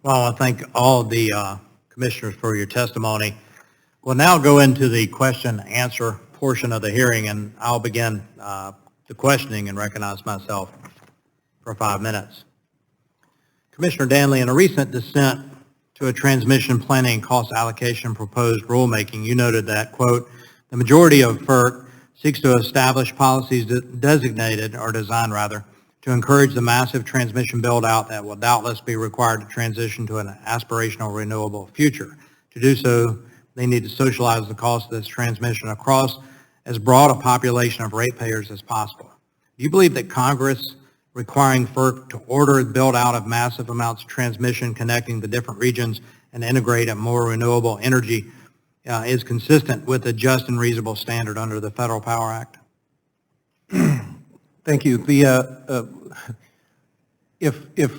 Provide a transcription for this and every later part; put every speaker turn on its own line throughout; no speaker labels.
Well, I thank all the commissioners for your testimony. We'll now go into the question and answer portion of the hearing, and I'll begin the questioning and recognize myself for 5 minutes. Commissioner Danley, in a recent dissent to a transmission planning and cost allocation proposed rulemaking, you noted that, quote, the majority of FERC seeks to establish policies designated, or designed rather, to encourage the massive transmission build-out that will doubtless be required to transition to an aspirational renewable future. To do so, they need to socialize the cost of this transmission across as broad a population of ratepayers as possible. Do you believe that Congress requiring FERC to order the build-out of massive amounts of transmission connecting the different regions and integrate a more renewable energy is consistent with a just and reasonable standard under the Federal Power Act?
Thank you. If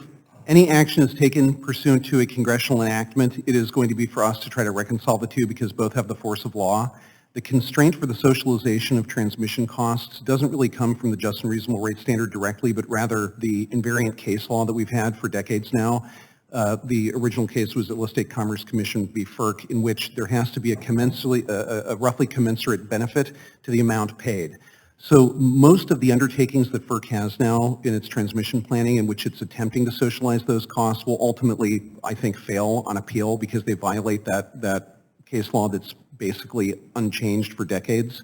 any action is taken pursuant to a congressional enactment, it is going to be for us to try to reconcile the two because both have the force of law. The constraint for the socialization of transmission costs doesn't really come from the just and reasonable rate standard directly, but rather the invariant case law that we've had for decades now. The original case was the Real Estate Commerce Commission v. FERC, in which there has to be a roughly commensurate benefit to the amount paid. So most of the undertakings that FERC has now in its transmission planning in which it's attempting to socialize those costs will ultimately, I think, fail on appeal because they violate that case law that's basically unchanged for decades.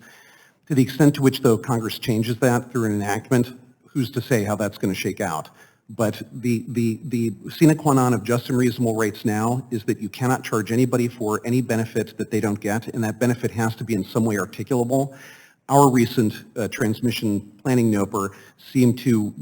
To the extent to which, though, Congress changes that through an enactment, who's to say how that's going to shake out? But the sine qua non of just and reasonable rates now is that you cannot charge anybody for any benefit that they don't get, and that benefit has to be in some way articulable. Our recent transmission planning NOPR seemed to,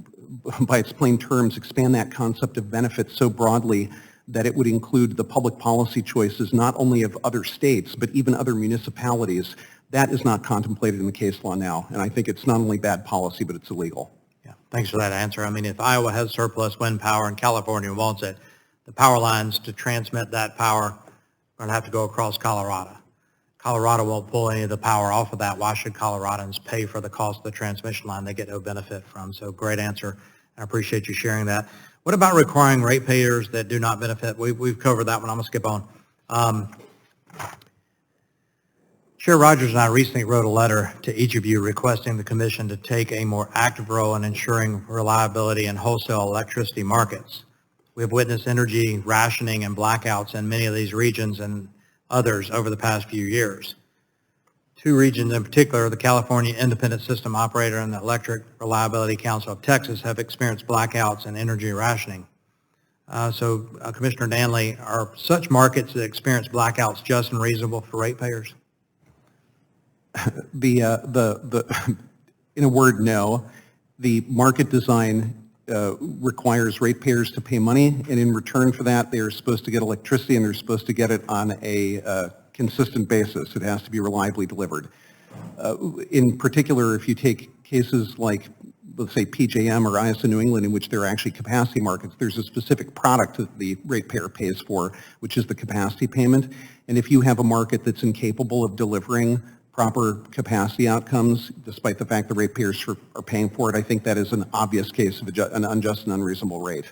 by its plain terms, expand that concept of benefit so broadly that it would include the public policy choices not only of other states, but even other municipalities. That is not contemplated in the case law now, and I think it's not only bad policy, but it's illegal.
Yeah, thanks for that answer. I mean, if Iowa has surplus wind power and California wants it, the power lines to transmit that power are going to have to go across Colorado. Colorado won't pull any of the power off of that. Why should Coloradans pay for the cost of the transmission line they get no benefit from? So great answer. I appreciate you sharing that. What about requiring ratepayers that do not benefit? We've covered that one. I'm going to skip on. Chair Rogers and I recently wrote a letter to each of you requesting the Commission to take a more active role in ensuring reliability in wholesale electricity markets. We have witnessed energy rationing and blackouts in many of these regions and others over the past few years. Two regions in particular, the California Independent System Operator and the Electric Reliability Council of Texas, have experienced blackouts and energy rationing. Commissioner Danley, are such markets that experience blackouts just and reasonable for ratepayers?
In a word, no. The market design requires ratepayers to pay money, and in return for that, they are supposed to get electricity, and they're supposed to get it on a consistent basis. It has to be reliably delivered. In particular, if you take cases like, let's say, PJM or ISO New England, in which there are actually capacity markets, there's a specific product that the ratepayer pays for, which is the capacity payment. And if you have a market that's incapable of delivering proper capacity outcomes, despite the fact the ratepayers are paying for it, I think that is an obvious case of an unjust and unreasonable rate.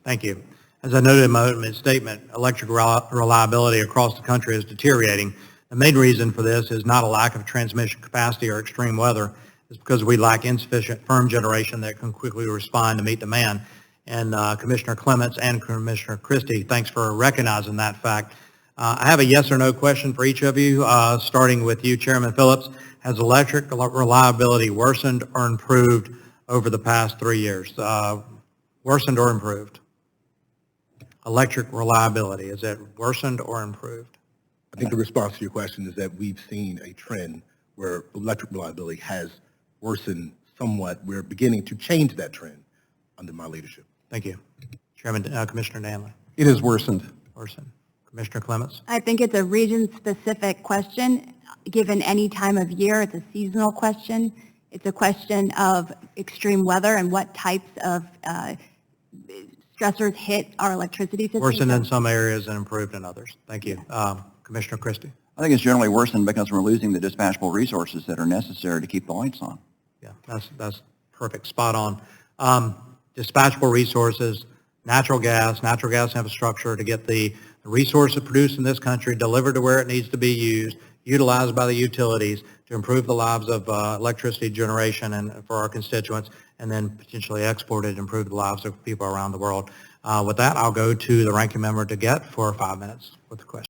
Thank you. As I noted in my opening statement, electric reliability across the country is deteriorating. The main reason for this is not a lack of transmission capacity or extreme weather. It's because we lack insufficient firm generation that can quickly respond to meet demand. And Commissioner Clements and Commissioner Christie, thanks for recognizing that fact. I have a yes or no question for each of you, starting with you, Chairman Phillips. Has electric reliability worsened or improved over the past 3 years? Worsened or improved? Electric reliability, is it worsened or improved?
I think the response to your question is that we've seen a trend where electric reliability has worsened somewhat. We're beginning to change that trend under my leadership.
Thank you. Chairman, Commissioner Danley.
It has worsened.
Worsened. Commissioner Clements?
I think it's a region-specific question. Given any time of year, it's a seasonal question. It's a question of extreme weather and what types of stressors hit our electricity system.
Worsened in some areas and improved in others. Thank you. Commissioner Christie?
I think it's generally worsened because we're losing the dispatchable resources that are necessary to keep the lights on.
Yeah, that's perfect. Spot on. Dispatchable resources, natural gas infrastructure to get the resources produced in this country delivered to where it needs to be used, utilized by the utilities to improve the lives of electricity generation and for our constituents, and then potentially export it and improve the lives of people around the world. With that, I'll go to the ranking member to get for 5 minutes with the question.